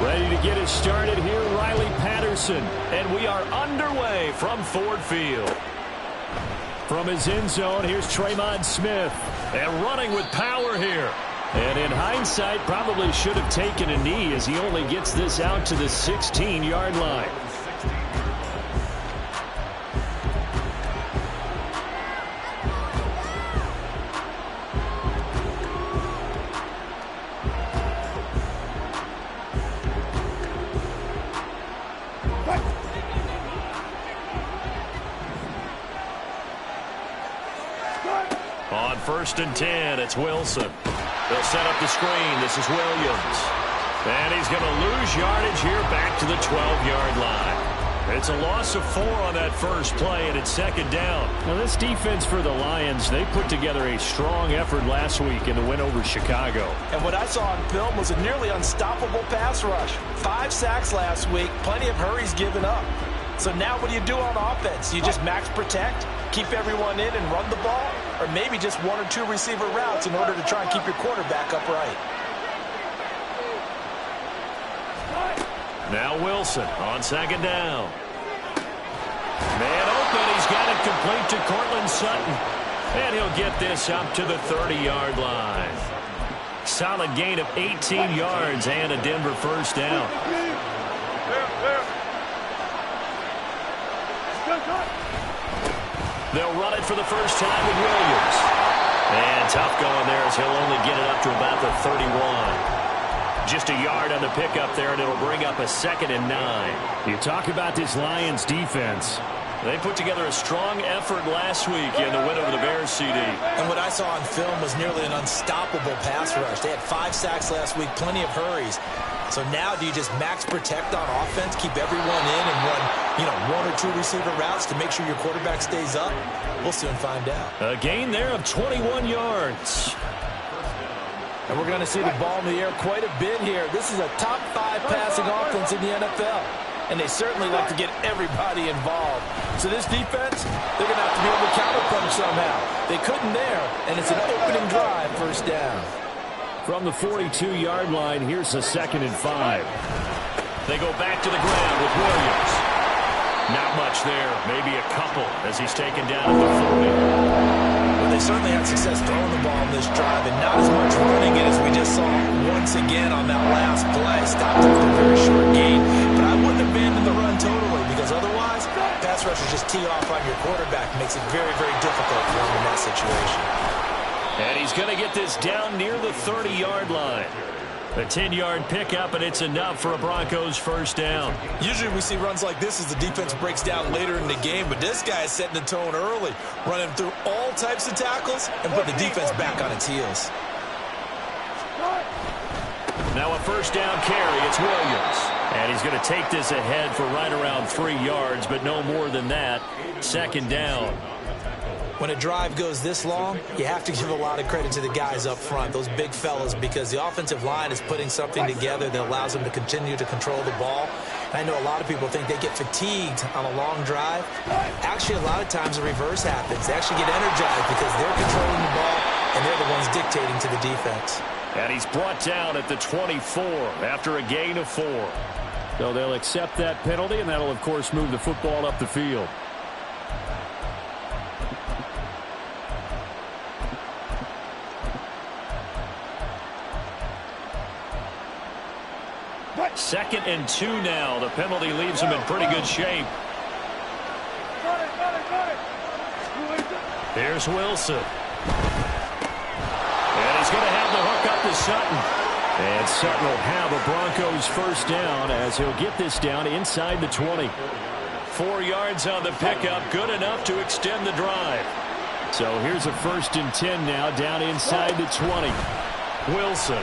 Ready to get us started here, Riley Patterson. And we are underway from Ford Field. From his end zone, here's Tremont Smith. And running with power here. And in hindsight, probably should have taken a knee as he only gets this out to the 16-yard line. On 1st and 10, it's Wilson. They'll set up the screen. This is Williams. And he's going to lose yardage here back to the 12-yard line. It's a loss of 4 on that first play, and it's 2nd down. Now, this defense for the Lions, they put together a strong effort last week in the win over Chicago. And what I saw on film was a nearly unstoppable pass rush. 5 sacks last week, plenty of hurries given up. So now what do you do on offense? You just max protect, keep everyone in and run the ball, or maybe just 1 or 2 receiver routes in order to try and keep your quarterback upright. Now Wilson on 2nd down. Man open, he's got it complete to Cortland Sutton. And he'll get this up to the 30-yard line. Solid gain of 18 yards and a Denver first down. They'll run it for the first time with Williams. And tough going there as he'll only get it up to about the 31. Just a yard on the pickup there, and it'll bring up a 2nd and 9. You talk about this Lions defense. They put together a strong effort last week in the win over the Bears, CD. And what I saw on film was nearly an unstoppable pass rush. They had 5 sacks last week, plenty of hurries. So now do you just max protect on offense, keep everyone in and run, 1 or 2 receiver routes to make sure your quarterback stays up? We'll soon find out. A gain there of 21 yards. And we're going to see the ball in the air quite a bit here. This is a top 5 passing offense in the NFL. And they certainly like to get everybody involved. So this defense, they're going to have to be able to counterpunch somehow. They couldn't there, and it's an opening drive, first down. From the 42-yard line, here's a 2nd and 5. They go back to the ground with Williams. Not much there, maybe a couple as he's taken down at the 40. Well, they certainly had success throwing the ball in this drive and not as much running it as we just saw once again on that last play. Stopped after a very short gain, but I wouldn't abandon the run totally because otherwise, pass rushers just tee off on your quarterback. Makes it very, very difficult for him in that situation. And he's going to get this down near the 30-yard line. A 10-yard pickup, and it's enough for a Broncos first down. Usually we see runs like this as the defense breaks down later in the game, but this guy is setting the tone early, running through all types of tackles and put the defense back on its heels. Now a first down carry, it's Williams. And he's going to take this ahead for right around 3 yards, but no more than that. 2nd down. When a drive goes this long, you have to give a lot of credit to the guys up front, those big fellas, because the offensive line is putting something together that allows them to continue to control the ball. And I know a lot of people think they get fatigued on a long drive. Actually, a lot of times the reverse happens. They actually get energized because they're controlling the ball, and they're the ones dictating to the defense. And he's brought down at the 24 after a gain of 4. So they'll accept that penalty, and that'll, of course, move the football up the field. Second and 2 now. The penalty leaves him in pretty good shape. Here's Wilson. And he's going to have the hook up to Sutton. And Sutton will have a Broncos first down as he'll get this down inside the 20. 4 yards on the pickup, good enough to extend the drive. So here's a 1st and 10 now down inside the 20. Wilson.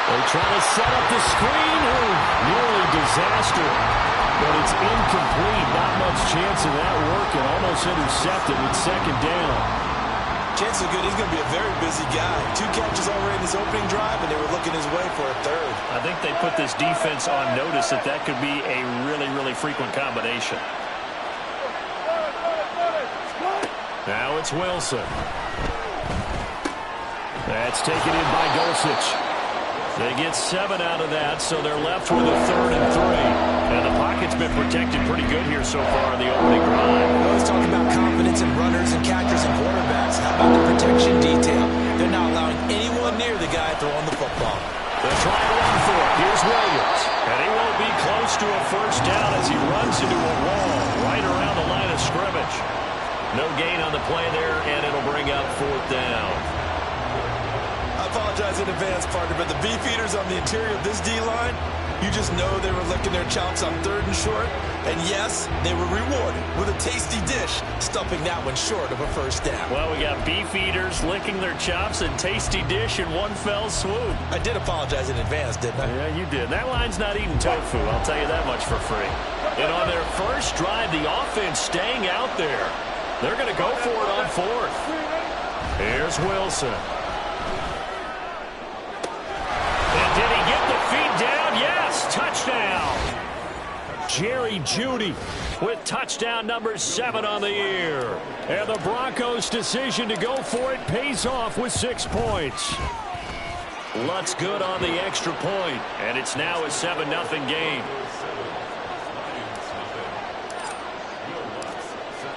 They try to set up the screen. Nearly disaster. But it's incomplete. Not much chance of that working. Almost intercepted with 2nd down. Chances are good he's going to be a very busy guy. 2 catches already in his opening drive, and they were looking his way for a 3rd. I think they put this defense on notice that that could be a really, really frequent combination. Now it's Wilson. That's taken in by Dulcich. They get 7 out of that, so they're left with a 3rd and 3. And the pocket's been protected pretty good here so far in the opening drive. We always talk about confidence in runners and catchers and quarterbacks. How about the protection detail? They're not allowing anyone near the guy throwing the football. They'll try to run for it. Here's Williams. And he won't be close to a first down as he runs into a wall right around the line of scrimmage. No gain on the play there, and it'll bring up 4th down. I apologize in advance, partner, but the beefeaters on the interior of this D-line, you just know they were licking their chops on 3rd and short. And yes, they were rewarded with a tasty dish, stuffing that one short of a first down. Well, we got beefeaters licking their chops and tasty dish in one fell swoop. I did apologize in advance, didn't I? Yeah, you did. That line's not eating tofu, I'll tell you that much for free. And on their first drive, the offense staying out there. They're going to go for it on 4th. Here's Wilson. And did he get the feet down? Yes, touchdown. Jerry Jeudy with touchdown number 7 on the year. And the Broncos' decision to go for it pays off with 6 points. Lutz good on the extra point, and it's now a 7-0 game.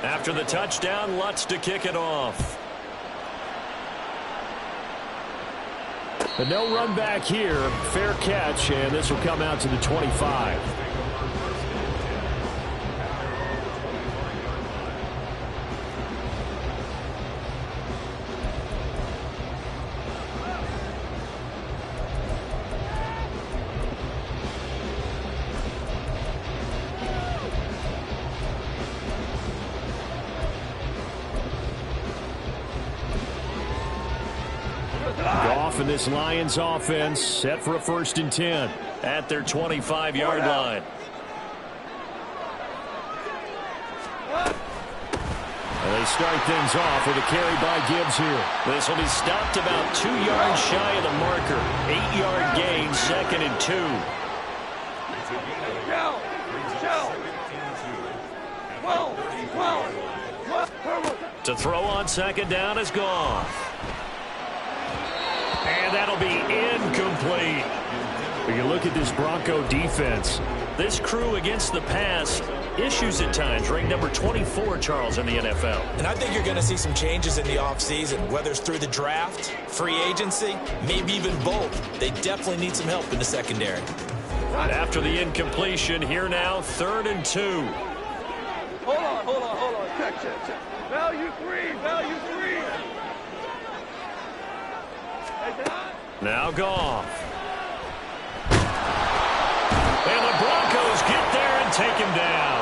After the touchdown, Lutz to kick it off. But no run back here. Fair catch, and this will come out to the 25. And this Lions offense set for a 1st and 10 at their 25-yard line. And they start things off with a carry by Gibbs here. This will be stopped about 2 yards shy of the marker. 8-yard gain, 2nd and 2. To throw on 2nd down is gone. And that'll be incomplete. When you look at this Bronco defense, this crew against the pass, issues at times, ranked number 24, Charles, in the NFL. And I think you're going to see some changes in the offseason, whether it's through the draft, free agency, maybe even both. They definitely need some help in the secondary. After the incompletion, here now, 3rd and 2. Hold on. Check. Value 3. Now Goff. And the Broncos get there and take him down.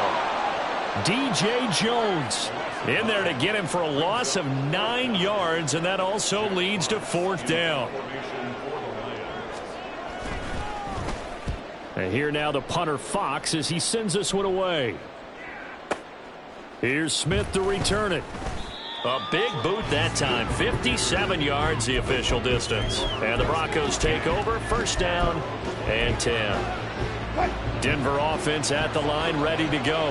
DJ Jones in there to get him for a loss of 9 yards, and that also leads to 4th down. And here now the punter Fox as he sends this one away. Here's Smith to return it. A big boot that time. 57 yards the official distance. And the Broncos take over. 1st down and 10. Denver offense at the line, ready to go.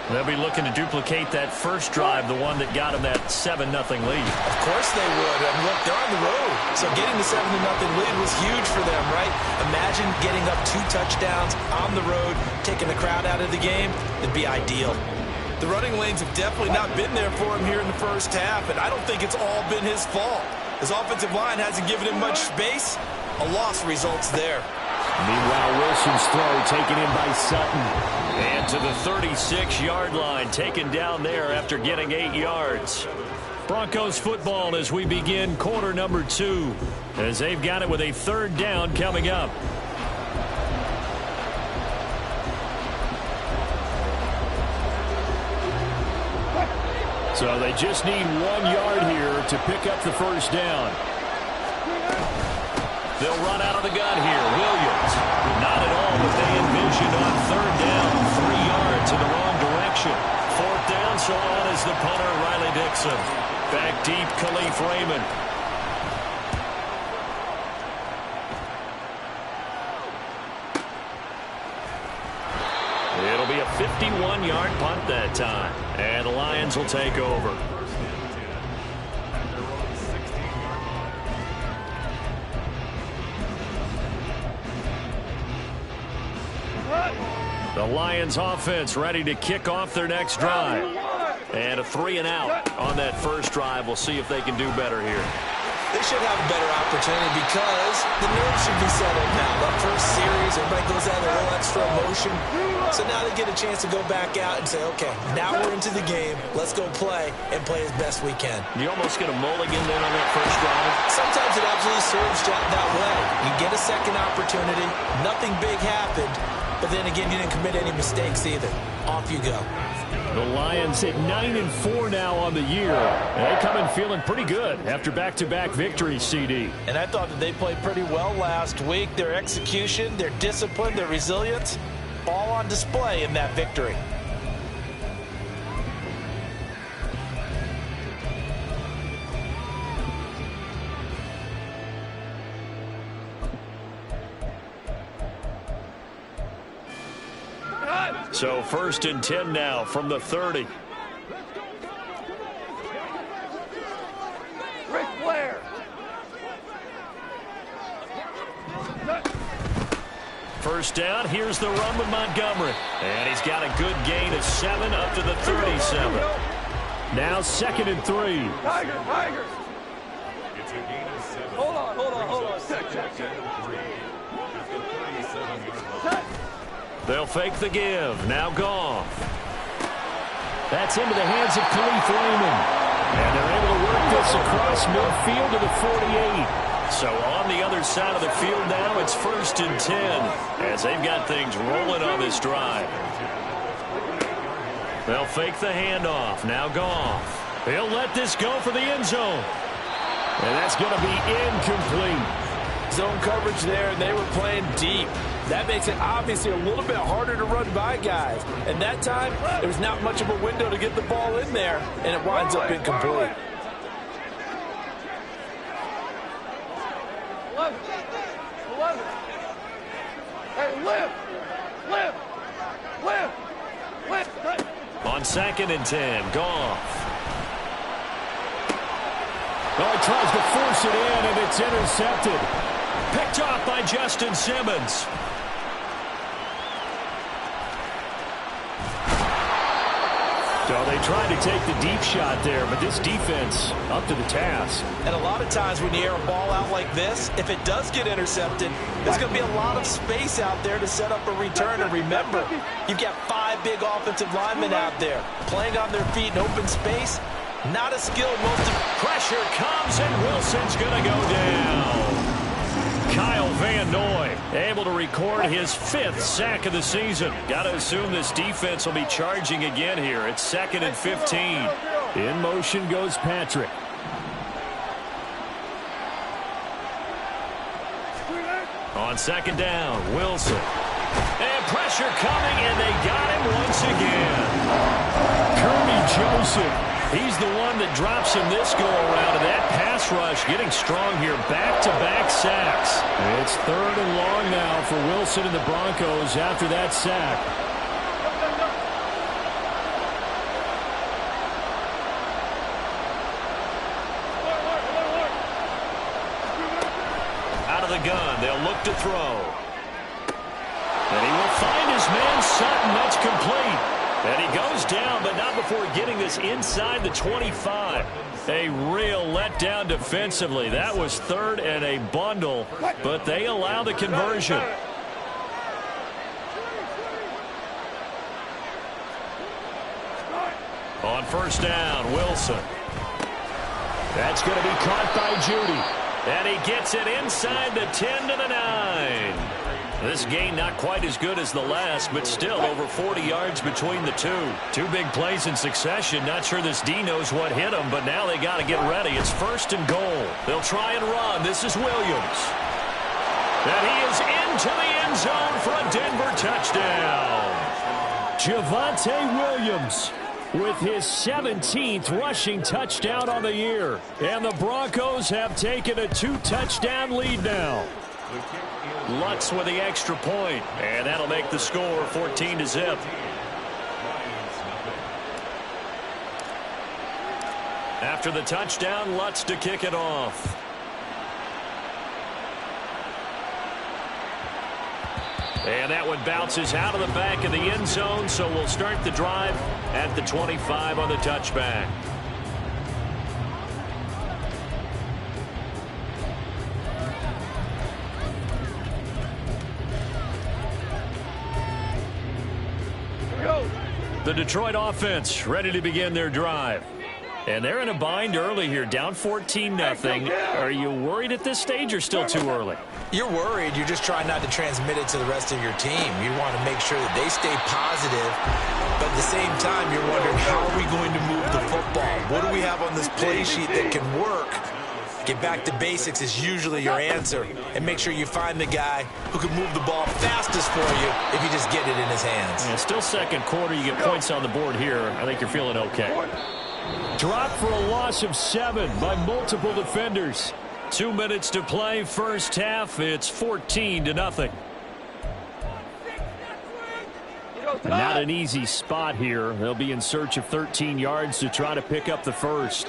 They'll be looking to duplicate that first drive, the one that got them that 7-0 lead. Of course they would. And look, they're on the road. So getting the 7-0 lead was huge for them, right? Imagine getting up 2 touchdowns on the road, taking the crowd out of the game. It'd be ideal. The running lanes have definitely not been there for him here in the first half, and I don't think it's all been his fault. His offensive line hasn't given him much space. A loss results there. Meanwhile, Wilson's throw taken in by Sutton. And to the 36-yard line, taken down there after getting 8 yards. Broncos football as we begin quarter number 2, as they've got it with a 3rd down coming up. So they just need 1 yard here to pick up the 1st down. They'll run out of the gun here. Williams, not at all what they envisioned on 3rd down. 3 yards in the wrong direction. 4th down, so on is the punter, Riley Dixon. Back deep, Khalif Raymond. It'll be a 51-yard punt that time. And the Lions will take over. The Lions offense ready to kick off their next drive. And a 3-and-out on that first drive. We'll see if they can do better here. They should have a better opportunity because the nerves should be settled now. That first series, everybody goes out with a little extra emotion. So now they get a chance to go back out and say, okay, now we're into the game. Let's go play and play as best we can. You almost get a mulligan then on that first drive. Sometimes it absolutely serves that way. You get a second opportunity. Nothing big happened. But then again, you didn't commit any mistakes either. Off you go. The Lions at 9-4 now on the year. And they come in feeling pretty good after back-to-back victories, CD. And I thought that they played pretty well last week. Their execution, their discipline, their resilience, all on display in that victory. So 1st and 10 now from the 30. Ric Flair. First down, here's the run with Montgomery. And he's got a good gain of 7 up to the 37. Now 2nd and 3. Tiger. Hold on. Check. They'll fake the give. Now Goff. That's into the hands of Khalif Raymond. And they're able to work this across midfield to the 48. So on the other side of the field now, it's 1st and 10 as they've got things rolling on this drive. They'll fake the handoff. Now Goff. He'll let this go for the end zone. And that's going to be incomplete. Zone coverage there, and they were playing deep. That makes it obviously a little bit harder to run by guys. And that time, there was not much of a window to get the ball in there, and it winds up incomplete. 11. Hey, lift. On 2nd and 10, Goff. Well, he tries to force it in, and it's intercepted. Picked off by Justin Simmons. So they tried to take the deep shot there, but this defense up to the task. And a lot of times when you air a ball out like this, if it does get intercepted, there's going to be a lot of space out there to set up a return. And remember, you've got 5 big offensive linemen out there playing on their feet in open space. Not a skill. Pressure comes, and Wilson's going to go down. Kyle Van Noy able to record his 5th sack of the season. Got to assume this defense will be charging again here. It's 2nd and 15. In motion goes Patrick. On 2nd down, Wilson. And pressure coming, and they got him once again. Kirby Joseph. He's the one that drops him this go-around, and that pass rush getting strong here. Back-to-back sacks. It's 3rd and long now for Wilson and the Broncos after that sack. Out of the gun, they'll look to throw. And he will find his man Sutton. That's complete. And he goes down, but not before getting this inside the 25. A real letdown defensively. That was 3rd and a bundle, but they allow the conversion. On 1st down, Wilson. That's going to be caught by Judy. And he gets it inside the 10 to the 9. This gain not quite as good as the last, but still over 40 yards between the two. 2 big plays in succession. Not sure this D knows what hit him, but now they got to get ready. It's 1st and goal. They'll try and run. This is Williams. And he is into the end zone for a Denver touchdown. Javonte Williams with his 17th rushing touchdown on the year. And the Broncos have taken a 2-touchdown lead now. Lutz with the extra point, and that'll make the score 14-0. After the touchdown, Lutz to kick it off. And that one bounces out of the back of the end zone, so we'll start the drive at the 25 on the touchback. The Detroit offense ready to begin their drive. And they're in a bind early here, down 14-0. Are you worried at this stage or still too early? You're worried. You're just trying not to transmit it to the rest of your team. You want to make sure that they stay positive, but at the same time, you're wondering, how are we going to move the football? What do we have on this play sheet that can work? Get back to basics is usually your answer, and make sure you find the guy who can move the ball fastest for you if you just get it in his hands. Yeah, still second quarter. You get points on the board here. I think you're feeling okay. Drop for a loss of 7 by multiple defenders. 2 minutes to play, first half. It's 14-0. Not an easy spot here. They'll be in search of 13 yards to try to pick up the first.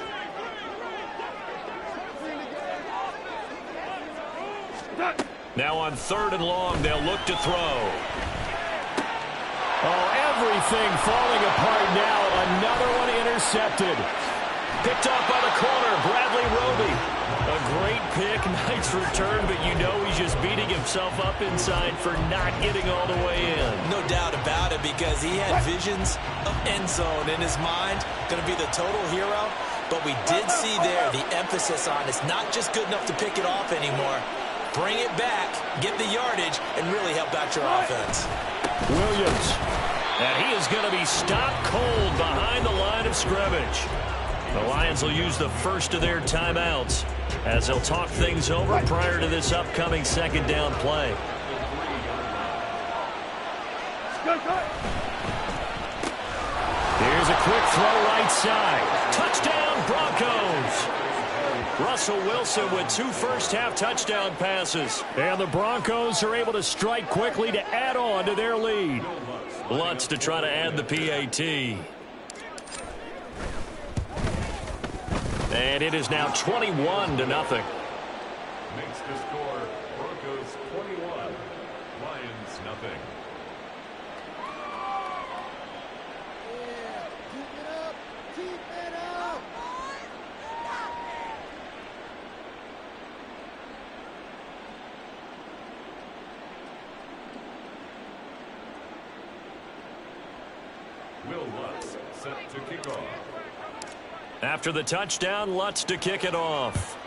Now on 3rd and long, they'll look to throw. Oh, everything falling apart now. Another one intercepted. Picked off by the corner, Bradley Roby. A great pick, nice return, but you know he's just beating himself up inside for not getting all the way in. No doubt about it, because he had visions of end zone in his mind. Going to be the total hero, but we did see there the emphasis on it's not just good enough to pick it off anymore. Bring it back, get the yardage, and really help out your offense. Williams. And he is going to be stopped cold behind the line of scrimmage. The Lions will use the first of their timeouts as they'll talk things over prior to this upcoming second down play. Here's a quick throw right side. Touchdown, Broncos. Russell Wilson with 2 first-half touchdown passes. And the Broncos are able to strike quickly to add on to their lead. Lutz to try to add the PAT. And it is now 21-0. Makes the score Broncos 21, Lions nothing. Will Lutz set to kick off. After the touchdown, Lutz to kick it off.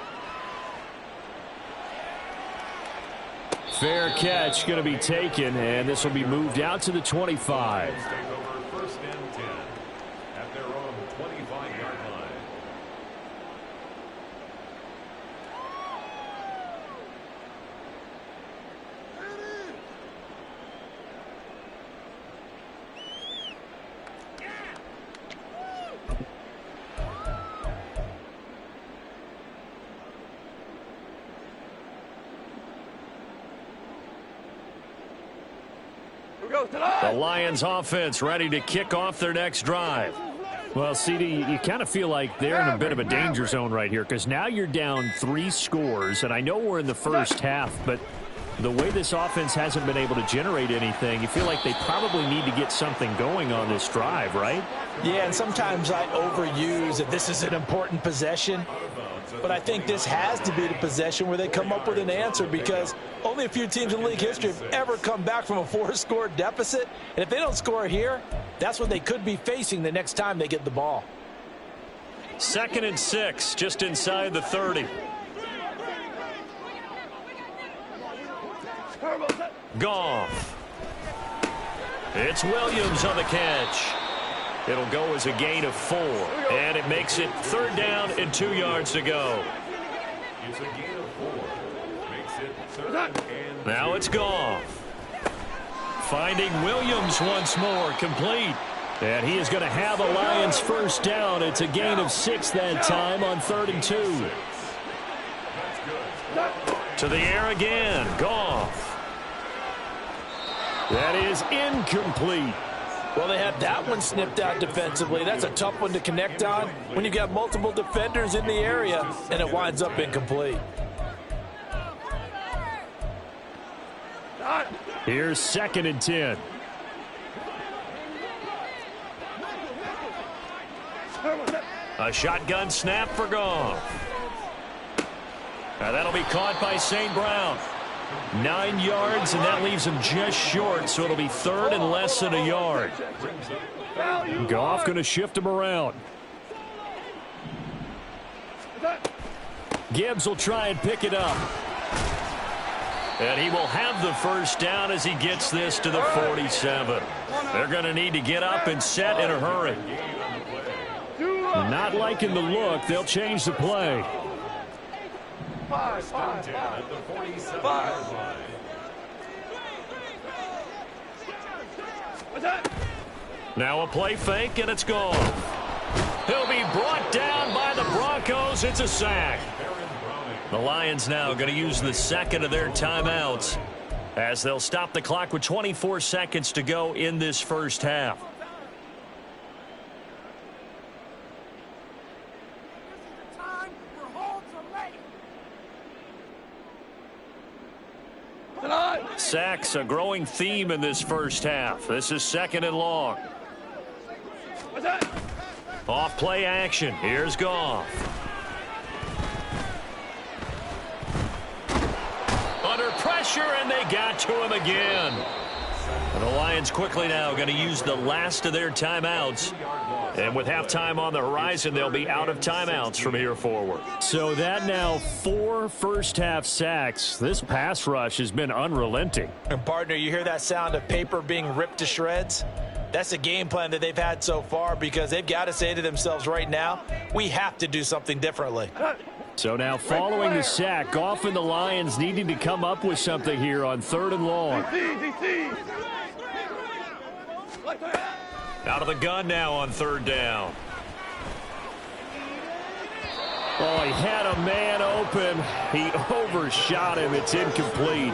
Fair catch going to be taken, and this will be moved out to the 25. Take over 1st and 10 at their own 25-yard line. The Lions offense ready to kick off their next drive. Well, CD, you kind of feel like they're in a bit of a danger zone right here, because now you're down 3 scores, and I know we're in the first half, but the way this offense hasn't been able to generate anything, you feel like they probably need to get something going on this drive, right? Yeah, and sometimes I overuse that this is an important possession, but I think this has to be the possession where they come up with an answer, because only a few teams in league history have ever come back from a 4-score deficit, and if they don't score here, that's what they could be facing the next time they get the ball. 2nd and 6, just inside the 30. Goff. It's Williams on the catch. It'll go as a gain of 4, and it makes it 3rd down and 2 yards to go. It's a gain of 4. Makes it 3rd and 2. Now it's Goff. Finding Williams once more, complete. And he is going to have a Lions first down. It's a gain of 6 that time on 3rd and 2. To the air again, Goff. That is incomplete. Well, they had that one snipped out defensively. That's a tough one to connect on when you've got multiple defenders in the area, and it winds up incomplete. Here's 2nd and 10. A shotgun snap for Goff. Now that'll be caught by St. Brown. 9 yards, and that leaves him just short, so it'll be 3rd and less than a yard. Goff going to shift him around. Gibbs will try and pick it up. And he will have the first down as he gets this to the 47. They're going to need to get up and set in a hurry. Not liking the look. They'll change the play. 5. Now a play fake, and it's gone. He'll be brought down by the Broncos. It's a sack. The Lions now going to use the 2nd of their timeouts as they'll stop the clock with 24 seconds to go in this first half. Sacks a growing theme in this first half. This is 2nd and long. Off play action. Here's Goff. Under pressure, and they got to him again. And the Lions quickly now going to use the last of their timeouts. And with halftime on the horizon, they'll be out of timeouts from here forward. So that now 4 first-half sacks. This pass rush has been unrelenting. And, partner, you hear that sound of paper being ripped to shreds? That's the game plan that they've had so far, because they've got to say to themselves right now, we have to do something differently. So now following the sack, Goff and the Lions needing to come up with something here on 3rd and long. Out of the gun now on 3rd down. Oh, he had a man open. He overshot him. It's incomplete.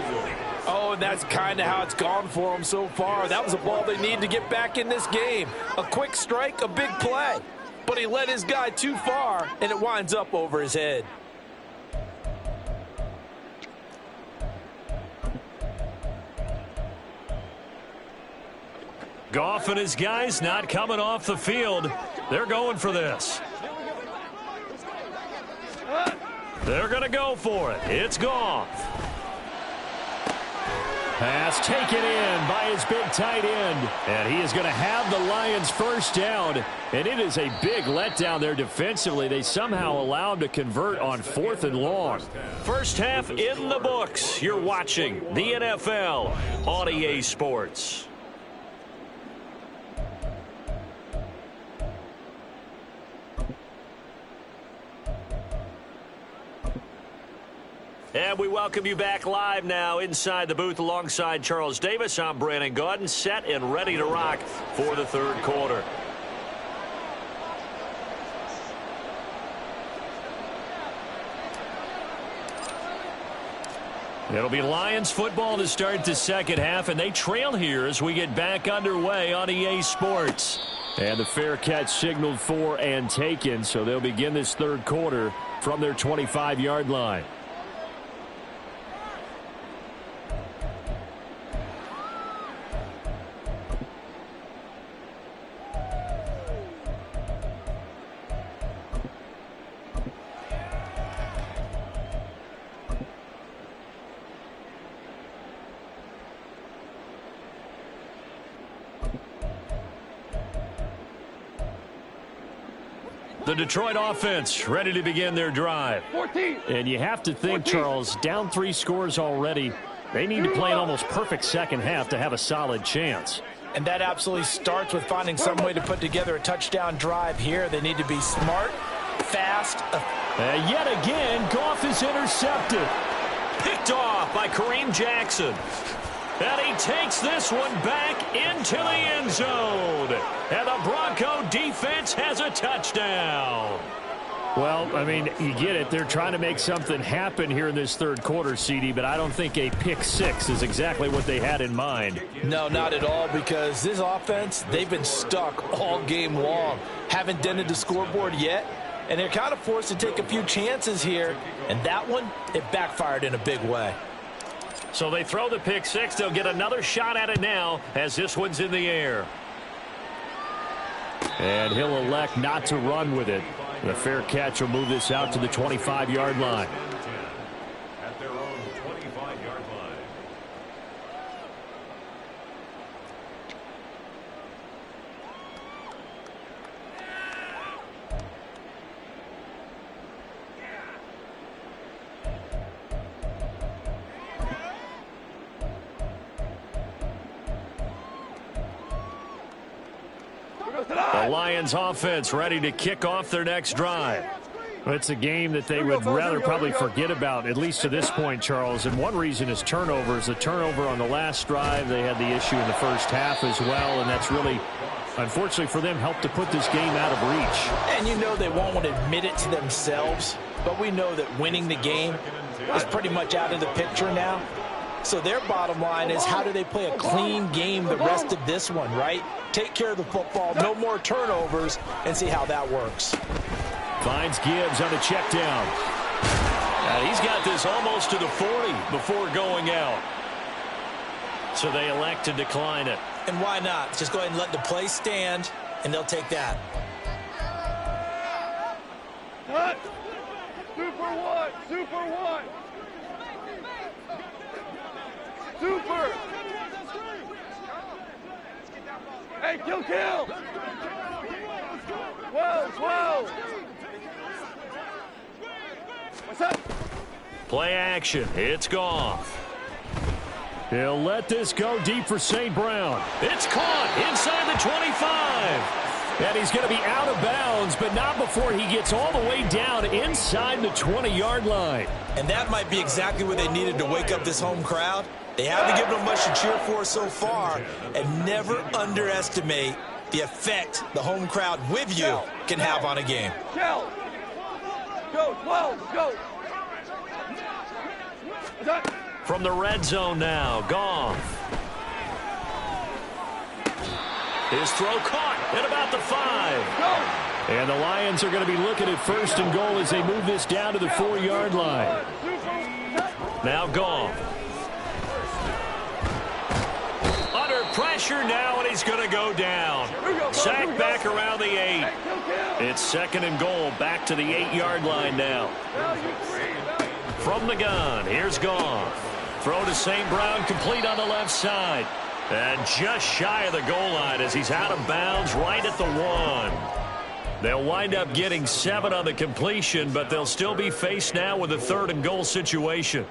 Oh, and that's kind of how it's gone for him so far. That was a ball they need to get back in this game. A quick strike, a big play. But he led his guy too far, and it winds up over his head. Goff and his guys not coming off the field. They're going for this. They're going to go for it. It's Goff. Pass taken in by his big tight end. And he is going to have the Lions first down. And it is a big letdown there defensively. They somehow allow him to convert on 4th and long. First half in the books. You're watching the NFL on EA Sports. And we welcome you back live now inside the booth alongside Charles Davis. I'm Brandon Gaudin, set and ready to rock for the 3rd quarter. It'll be Lions football to start the 2nd half, and they trail here as we get back underway on EA Sports. And the fair catch signaled for and taken, so they'll begin this 3rd quarter from their 25-yard line. The Detroit offense ready to begin their drive. 14. And you have to think, 14. Charles, down 3 scores already. They need to play an almost perfect second half to have a solid chance. And that absolutely starts with finding some way to put together a touchdown drive here. They need to be smart, fast. Yet again, Goff is intercepted. Picked off by Kareem Jackson. And he takes this one back into the end zone. And the Bronco defense has a touchdown. Well, I mean, you get it. They're trying to make something happen here in this 3rd quarter, CD, but I don't think a pick 6 is exactly what they had in mind. No, not at all, because this offense, they've been stuck all game long. Haven't dented the scoreboard yet, and they're kind of forced to take a few chances here. And that one, it backfired in a big way. So they throw the pick six. They'll get another shot at it now as this one's in the air. And he'll elect not to run with it. The fair catch will move this out to the 25-yard line. At their own 25-yard line. The Lions offense ready to kick off their next drive. It's a game that they would rather probably forget about, at least to this point, Charles. And one reason is turnovers. The turnover on the last drive, they had the issue in the first half as well, and that's really, unfortunately for them, helped to put this game out of reach. And you know they won't want to admit it to themselves, but we know that winning the game is pretty much out of the picture now. So their bottom line is, how do they play a clean game the rest of this one, right? Take care of the football, no more turnovers, and see how that works. Finds Gibbs on a check down. And he's got this almost to the 40 before going out. So they elect to decline it. And why not? Just go ahead and let the play stand, and they'll take that. Cut. Super one. Super one. Super. Hey, kill. 12. What's up? Play action. It's gone. He'll let this go deep for St. Brown. It's caught inside the 25. And he's going to be out of bounds, but not before he gets all the way down inside the 20-yard line. And that might be exactly what they needed to wake up this home crowd. They haven't given them much to cheer for so far, and never underestimate the effect the home crowd with you can have on a game. Go, 12, go. From the red zone now, Goff. His throw caught at about the 5. And the Lions are going to be looking at first and goal as they move this down to the 4-yard line. Now Goff. Under pressure now, and he's going to go down. Sacked back around the 8. It's second and goal, back to the 8-yard line now. From the gun, here's Goff. Throw to St. Brown, complete on the left side. And just shy of the goal line as he's out of bounds right at the 1. They'll wind up getting 7 on the completion, but they'll still be faced now with a third and goal situation.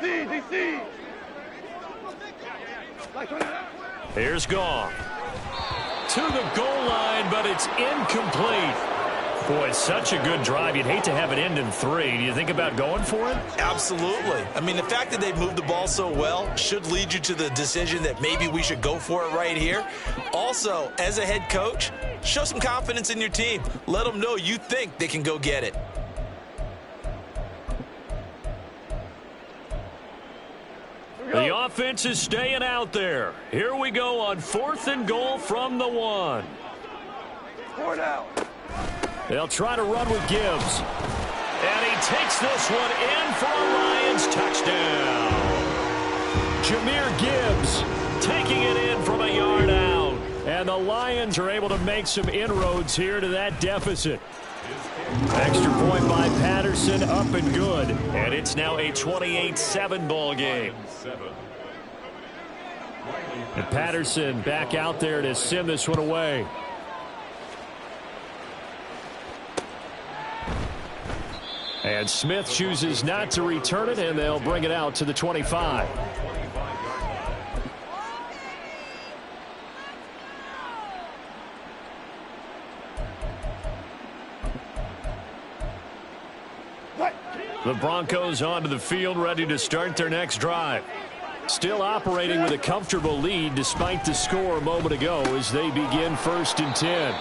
DC. Here's Goff. To the goal line, but it's incomplete. Boy, such a good drive. You'd hate to have it end in 3. Do you think about going for it? Absolutely. I mean, the fact that they've moved the ball so well should lead you to the decision that maybe we should go for it right here. Also, as a head coach, show some confidence in your team. Let them know you think they can go get it. The offense is staying out there. Here we go on 4th and goal from the 1. 4 down. They'll try to run with Gibbs. And he takes this one in for a Lions touchdown. Jahmyr Gibbs taking it in from a yard out. And the Lions are able to make some inroads here to that deficit. Extra point by Patterson, up and good. And it's now a 28-7 ball game. And Patterson back out there to send this one away. And Smith chooses not to return it, and they'll bring it out to the 25. The Broncos onto the field, ready to start their next drive. Still operating with a comfortable lead despite the score a moment ago as they begin 1st and 10.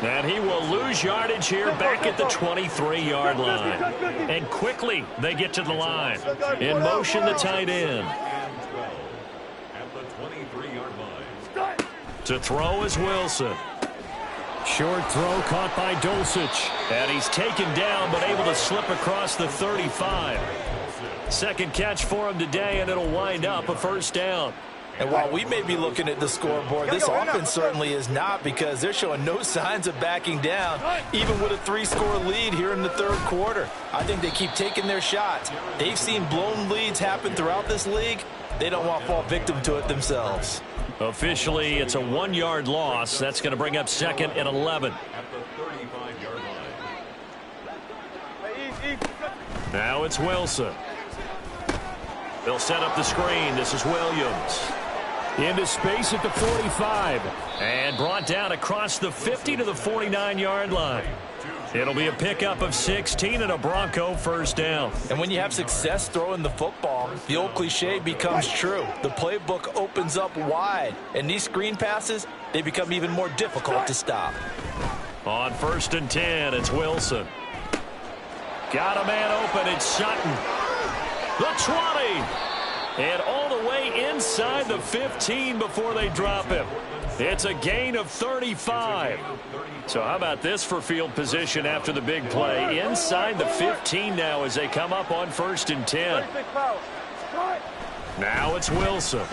And he will lose yardage here back at the 23-yard line. And quickly they get to the line. In motion, the tight end. And 12 at the 23-yard line. To throw is Wilson. Short throw caught by Dulcich. And he's taken down but able to slip across the 35. Second catch for him today, and it'll wind up a first down. And while we may be looking at the scoreboard, this offense certainly is not, because they're showing no signs of backing down, even with a 3-score lead here in the third quarter. I think they keep taking their shots. They've seen blown leads happen throughout this league. They don't want to fall victim to it themselves. Officially, it's a 1-yard loss. That's going to bring up second and 11. At the 35-yard line. Now it's Wilson. They'll set up the screen. This is Williams. Into space at the 45. And brought down across the 50 to the 49-yard line. It'll be a pickup of 16 and a Bronco first down. And when you have success throwing the football, the old cliche becomes true. The playbook opens up wide. And these screen passes, they become even more difficult to stop. On first and 10, it's Wilson. Got a man open. It's Sutton. The 20. And all the way inside the 15 before they drop him. It's a gain of 35. So how about this for field position after the big play? Inside the 15 now as they come up on first and 10. Now it's Wilson.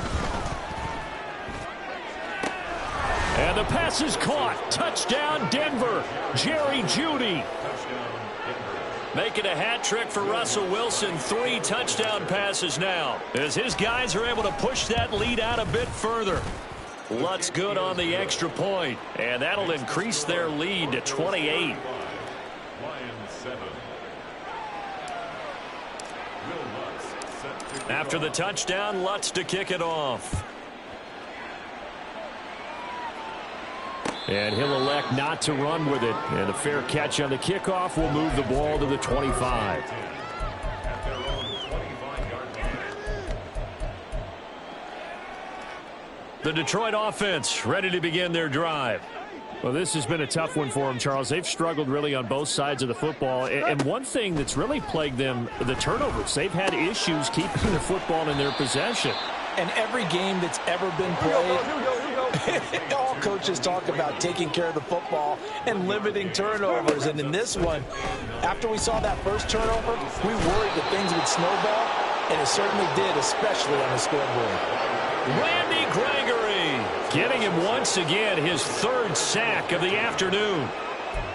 And the pass is caught. Touchdown, Denver. Jerry Jeudy. Making a hat trick for Russell Wilson. 3 touchdown passes now, as his guys are able to push that lead out a bit further. Lutz good on the extra point, and that'll increase their lead to 28. After the touchdown, Lutz to kick it off. And he'll elect not to run with it. And a fair catch on the kickoff will move the ball to the 25. The Detroit offense ready to begin their drive. Well, this has been a tough one for them, Charles. They've struggled really on both sides of the football. And one thing that's really plagued them, the turnovers. They've had issues keeping the football in their possession. And every game that's ever been played, all coaches talk about taking care of the football and limiting turnovers. And in this one, after we saw that first turnover, we worried that things would snowball, and it certainly did, especially on the scoreboard. Randy Gregory getting him once again his 3rd sack of the afternoon.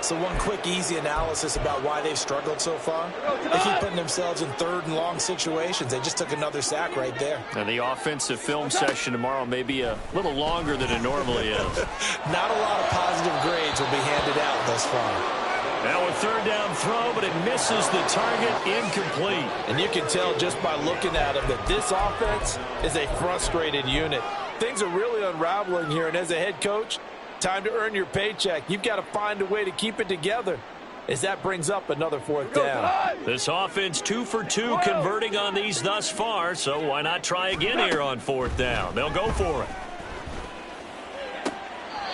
So one quick, easy analysis about why they've struggled so far. They keep putting themselves in 3rd and long situations. They just took another sack right there. And the offensive film session tomorrow may be a little longer than it normally is. Not a lot of positive grades will be handed out thus far. Now a 3rd down throw, but it misses the target, incomplete. And you can tell just by looking at them that this offense is a frustrated unit. Things are really unraveling here, and as a head coach, time to earn your paycheck. You've got to find a way to keep it together, as that brings up another 4th down. This offense 2 for 2 converting on these thus far, so why not try again here on 4th down? They'll go for it.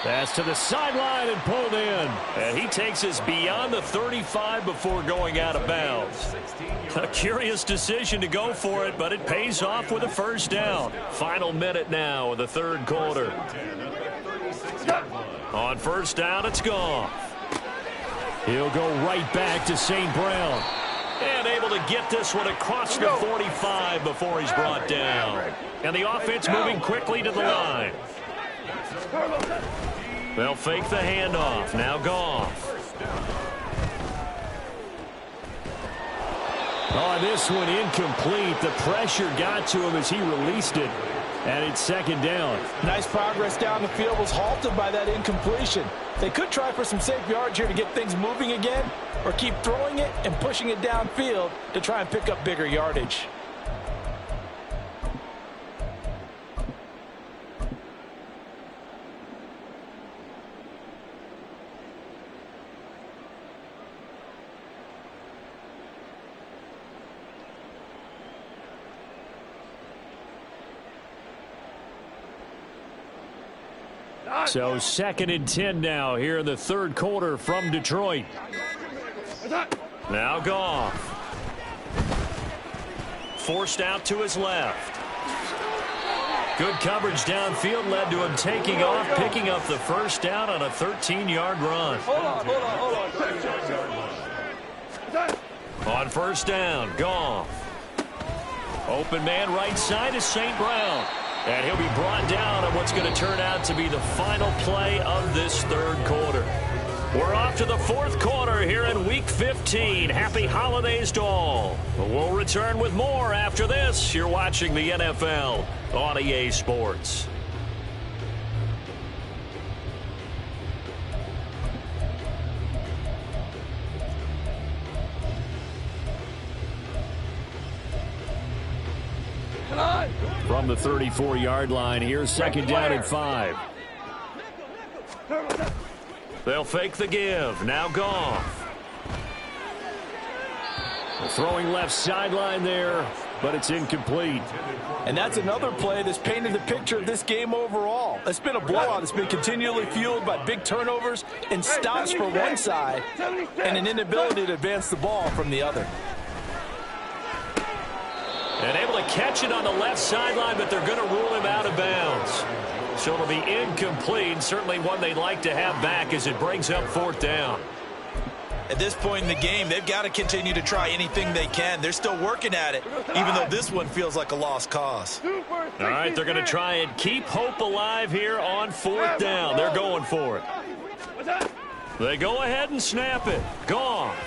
Pass to the sideline and pulled in. And he takes us beyond the 35 before going out of bounds. A curious decision to go for it, but it pays off with a first down. Final minute now of the 3rd quarter. On first down, it's Goff. He'll go right back to St. Brown. And able to get this one across the 45 before he's brought down. And the offense moving quickly to the line. They'll fake the handoff. Now Goff. Oh, this one incomplete. The pressure got to him as he released it. And it's 2nd down. Nice progress down the field was halted by that incompletion. They could try for some safe yards here to get things moving again, or keep throwing it and pushing it downfield to try and pick up bigger yardage. So 2nd and 10 now here in the third quarter from Detroit. Now Goff. Forced out to his left. Good coverage downfield led to him taking off, picking up the first down on a 13-yard run. On first down, Goff. Open man right side is St. Brown. And he'll be brought down on what's going to turn out to be the final play of this third quarter. We're off to the fourth quarter here in Week 15. Happy holidays to all. We'll return with more after this. You're watching the NFL on EA Sports. From the 34-yard line, here's 2nd down and 5. They'll fake the give. Now Goff. Throwing left sideline there, but it's incomplete. And that's another play that's painted the picture of this game overall. It's been a blowout. It's been continually fueled by big turnovers and stops for one side and an inability to advance the ball from the other. And able to catch it on the left sideline, but they're going to rule him out of bounds. So it'll be incomplete. Certainly one they'd like to have back as it brings up 4th down. At this point in the game, they've got to continue to try anything they can. They're still working at it, even though this one feels like a lost cause. All right, they're going to try and keep hope alive here on 4th down. They're going for it. They go ahead and snap it. Goff.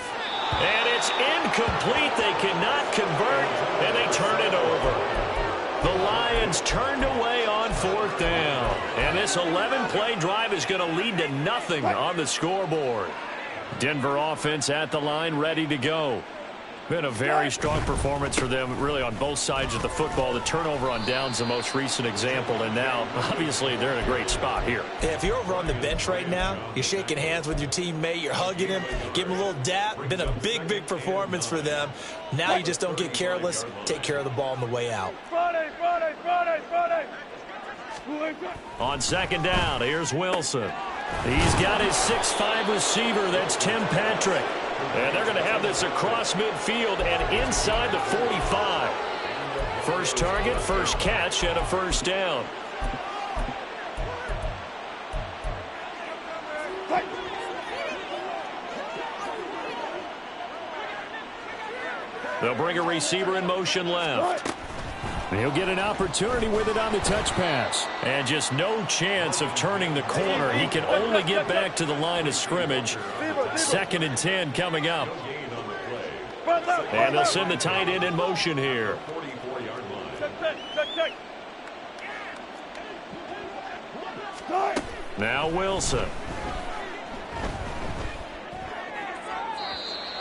And it's incomplete. They cannot convert, and they turn it over. The Lions turned away on 4th down. And this 11-play drive is going to lead to nothing on the scoreboard. Denver offense at the line, ready to go. Been a very strong performance for them, really, on both sides of the football. The turnover on downs, the most recent example, and now, obviously, they're in a great spot here. Yeah, if you're over on the bench right now, you're shaking hands with your teammate, you're hugging him, give him a little dap. Been a big, big performance for them. Now you just don't get careless. Take care of the ball on the way out. Friday. On 2nd down, here's Wilson. He's got his 6'5 receiver. That's Tim Patrick. And they're going to have this across midfield and inside the 45. First target, first catch, and a first down. They'll bring a receiver in motion left. He'll get an opportunity with it on the touch pass. And just no chance of turning the corner. He can only get back to the line of scrimmage. 2nd and 10 coming up. And they'll send the tight end in motion here. Now Wilson.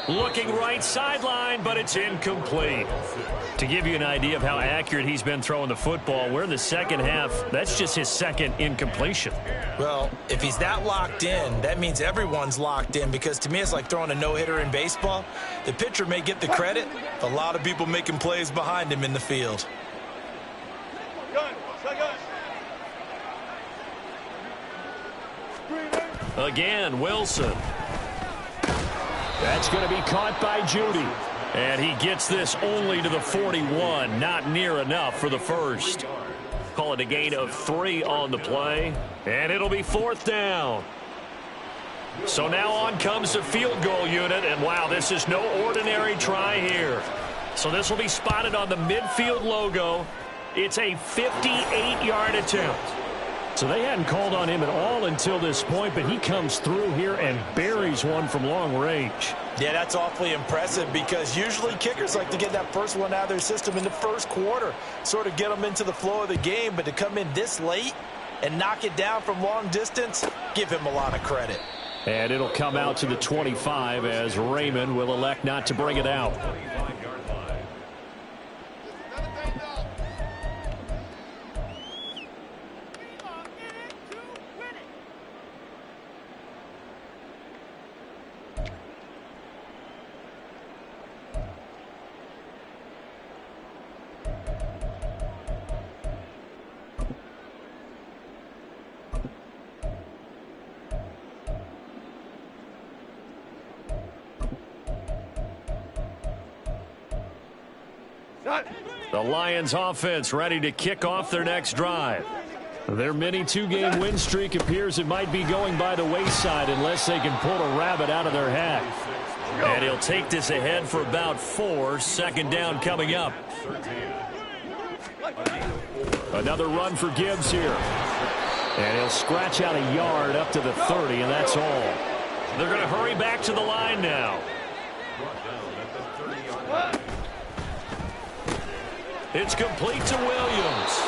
Looking right sideline, but it's incomplete. To give you an idea of how accurate he's been throwing the football, we're in the second half. That's just his 2nd incompletion. Well, if he's that locked in, that means everyone's locked in, because to me it's like throwing a no-hitter in baseball. The pitcher may get the credit, a lot of people making plays behind him in the field. Again, Wilson. That's going to be caught by Judy. And he gets this only to the 41. Not near enough for the first. Call it a gain of 3 on the play. And it'll be 4th down. So now on comes the field goal unit. And wow, this is no ordinary try here. So this will be spotted on the midfield logo. It's a 58-yard attempt. So they hadn't called on him at all until this point, but he comes through here and buries one from long range. Yeah, that's awfully impressive, because usually kickers like to get that first one out of their system in the first quarter, sort of get them into the flow of the game, but to come in this late and knock it down from long distance, give him a lot of credit. And it'll come out to the 25 as Raymond will elect not to bring it out. The Lions offense ready to kick off their next drive. Their mini two-game win streak appears it might be going by the wayside unless they can pull a rabbit out of their hat. And he'll take this ahead for about 4. Second down coming up. Another run for Gibbs here. And he'll scratch out a yard up to the 30, and that's all. They're going to hurry back to the line now. It's complete to Williams.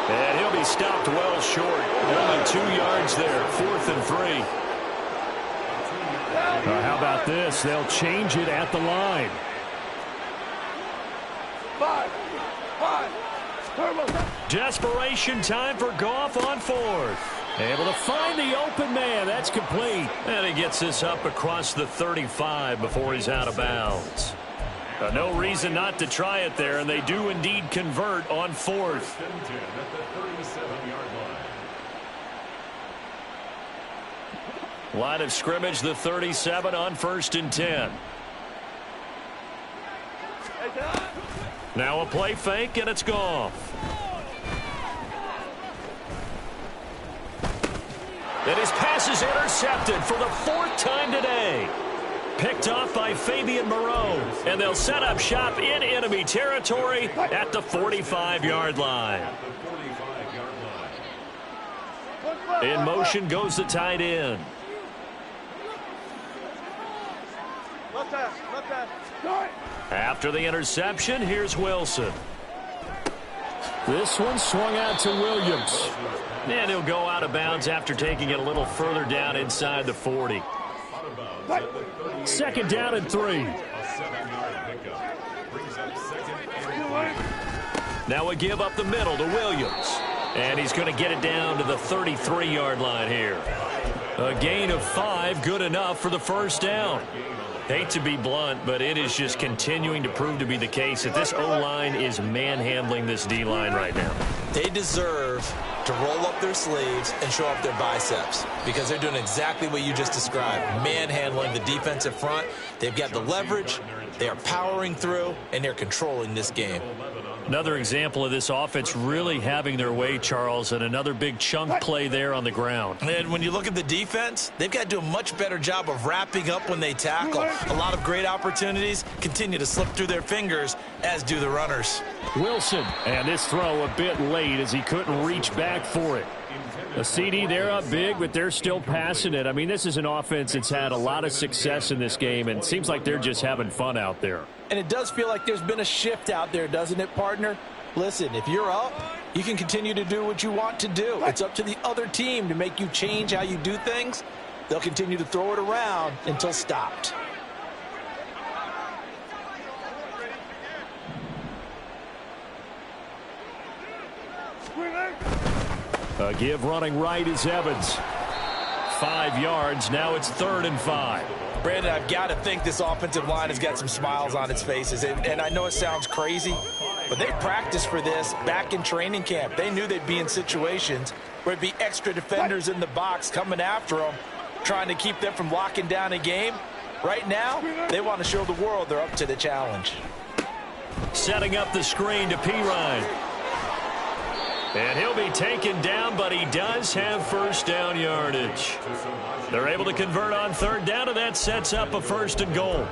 And he'll be stopped well short. Only 2 yards there. 4th and 3. How about this? They'll change it at the line. 5. Desperation time for Goff on 4th. Able to find the open man. That's complete. And he gets this up across the 35 before he's out of bounds. No reason not to try it there, and they do indeed convert on 4th. Line of scrimmage, the 37 on 1st and 10. Now a play fake, and it's Goff. And his pass is intercepted for the 4th time today. Picked off by Fabian Moreau, and they'll set up shop in enemy territory at the 45-yard line. In motion goes the tight end. After the interception, here's Wilson. This one swung out to Williams. And he'll go out of bounds after taking it a little further down inside the 40. Second down and 3. Now a give up the middle to Williams. And he's going to get it down to the 33-yard line here. A gain of 5, good enough for the first down. Hate to be blunt, but it is just continuing to prove to be the case that this O-line is manhandling this D-line right now. They deserve to roll up their sleeves and show up their biceps because they're doing exactly what you just described, manhandling the defensive front. They've got the leverage, they are powering through, and they're controlling this game. Another example of this offense really having their way, Charles, and another big chunk play there on the ground. And when you look at the defense, they've got to do a much better job of wrapping up when they tackle. A lot of great opportunities continue to slip through their fingers, as do the runners. Wilson, and this throw a bit late as he couldn't reach back for it. A CD, they're up big, but they're still passing it. I mean, this is an offense that's had a lot of success in this game, and it seems like they're just having fun out there. And it does feel like there's been a shift out there, doesn't it, partner? Listen, if you're up, you can continue to do what you want to do. It's up to the other team to make you change how you do things. They'll continue to throw it around until stopped. A give running right is Evans. 5 yards. Now it's 3rd and 5. Brandon, I've got to think this offensive line has got some smiles on its faces. And I know it sounds crazy, but they practiced for this back in training camp. They knew they'd be in situations where it'd be extra defenders in the box coming after them, trying to keep them from locking down a game. Right now, they want to show the world they're up to the challenge. Setting up the screen to Pirine. And he'll be taken down, but he does have first down yardage. They're able to convert on 3rd down, and that sets up a 1st and goal.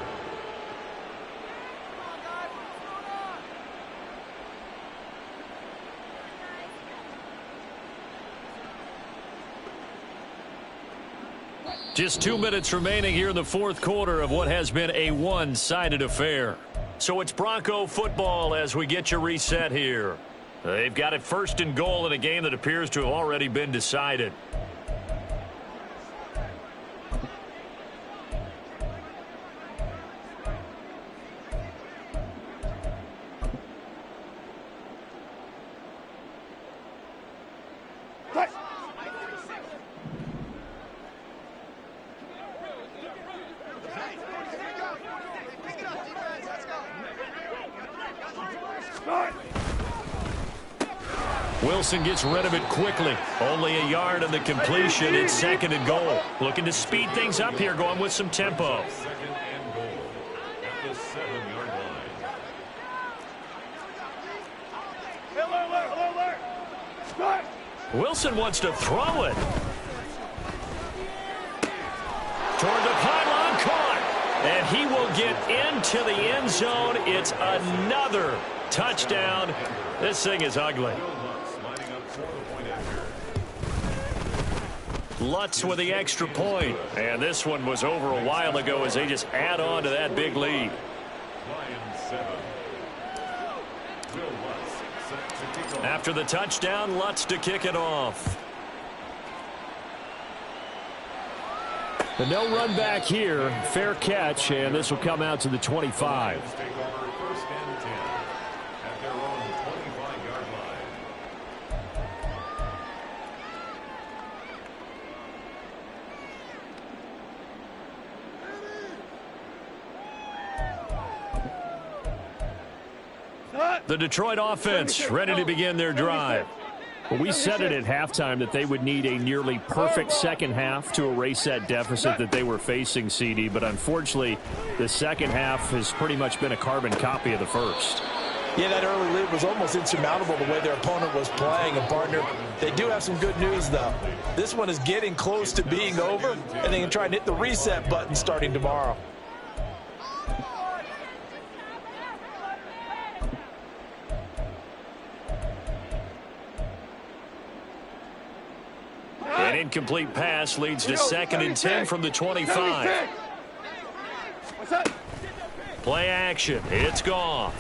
Just 2 minutes remaining here in the 4th quarter of what has been a one-sided affair. So it's Bronco football as we get you reset here. They've got it 1st and goal in a game that appears to have already been decided. Wilson gets rid of it quickly. Only a yard on the completion. It's 2nd and goal. Looking to speed things up here, going with some tempo. 2nd and goal at the 7-yard line. Wilson wants to throw it. Toward the pylon, caught. And he will get into the end zone. It's another touchdown. This thing is ugly. Lutz with the extra point. And this one was over a while ago as they just add on to that big lead. After the touchdown, Lutz to kick it off. The no run back here. Fair catch, and this will come out to the 25. The Detroit offense ready to begin their drive. Well, we said it at halftime that they would need a nearly perfect second half to erase that deficit that they were facing, CD. But unfortunately, the second half has pretty much been a carbon copy of the first. Yeah, that early lead was almost insurmountable the way their opponent was playing. And, partner, they do have some good news, though. This one is getting close to being over, and they can try and hit the reset button starting tomorrow. An incomplete pass leads to 2nd and 10 from the 25. Play action. It's Goff.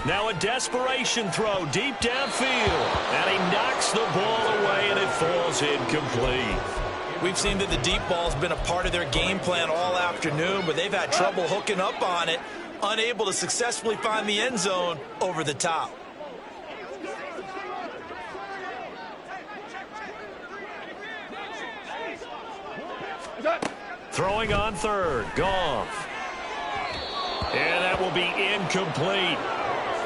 Now a desperation throw deep downfield. And he knocks the ball away, and it falls incomplete. We've seen that the deep ball's been a part of their game plan all afternoon, but they've had trouble hooking up on it, unable to successfully find the end zone over the top. Throwing on third. Goff. And that will be incomplete.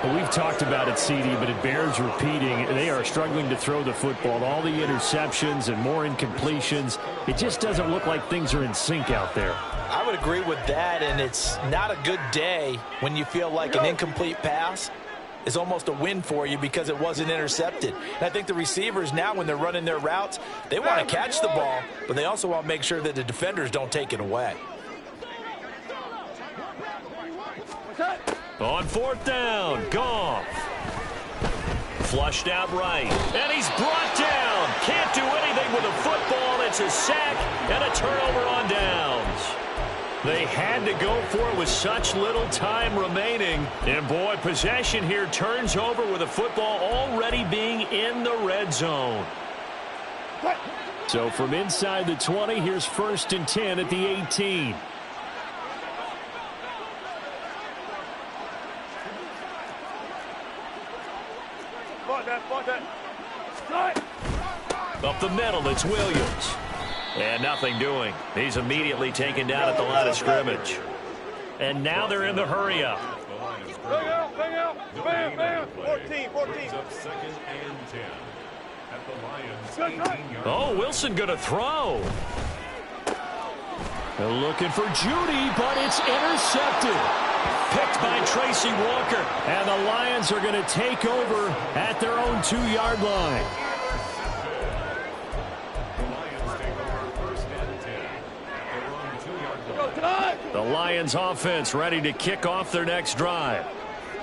Well, we've talked about it, CD, but it bears repeating. They are struggling to throw the football. All the interceptions and more incompletions. It just doesn't look like things are in sync out there. I would agree with that, and it's not a good day when you feel like an incomplete pass is almost a win for you because it wasn't intercepted. And I think the receivers now, when they're running their routes, they want to catch the ball, but they also want to make sure that the defenders don't take it away. On 4th down, Goff. Flushed out right, and he's brought down. Can't do anything with the football. It's a sack and a turnover on downs. They had to go for it with such little time remaining. And, boy, possession here turns over with the football already being in the red zone. So from inside the 20, here's 1st and 10 at the 18. Up the middle, it's Williams. And nothing doing. He's immediately taken down at the line of scrimmage. And now they're in the hurry-up. Bang out. Bam, bam. 14. Up 2nd and 10 at the Lions' 18-yard. Oh, Wilson going to throw. They're looking for Judy, but it's intercepted. Picked by Tracy Walker. And the Lions are going to take over at their own 2-yard line. The Lions offense ready to kick off their next drive.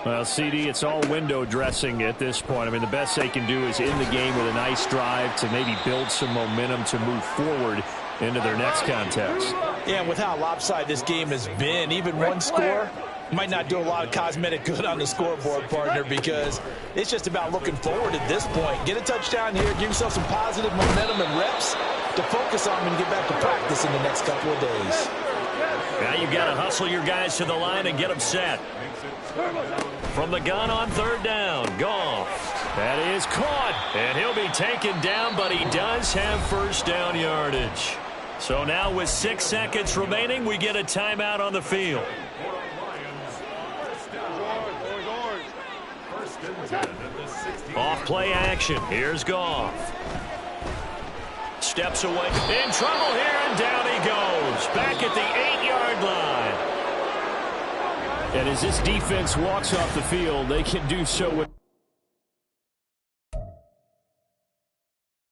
Well, CD, it's all window dressing at this point. I mean, the best they can do is in the game with a nice drive to maybe build some momentum to move forward into their next contest. Yeah, and with how lopsided this game has been, even one score might not do a lot of cosmetic good on the scoreboard, partner, because it's just about looking forward at this point. Get a touchdown here, give yourself some positive momentum and reps to focus on and get back to practice in the next couple of days. Now you've got to hustle your guys to the line and get them set. From the gun on 3rd down, Goff. That is caught, and he'll be taken down, but he does have 1st down yardage. So now with 6 seconds remaining, we get a timeout on the field. Off play action. Here's Goff. Steps away. In trouble here, and down he goes. Back at the 8-yard line. And as this defense walks off the field, they can do so with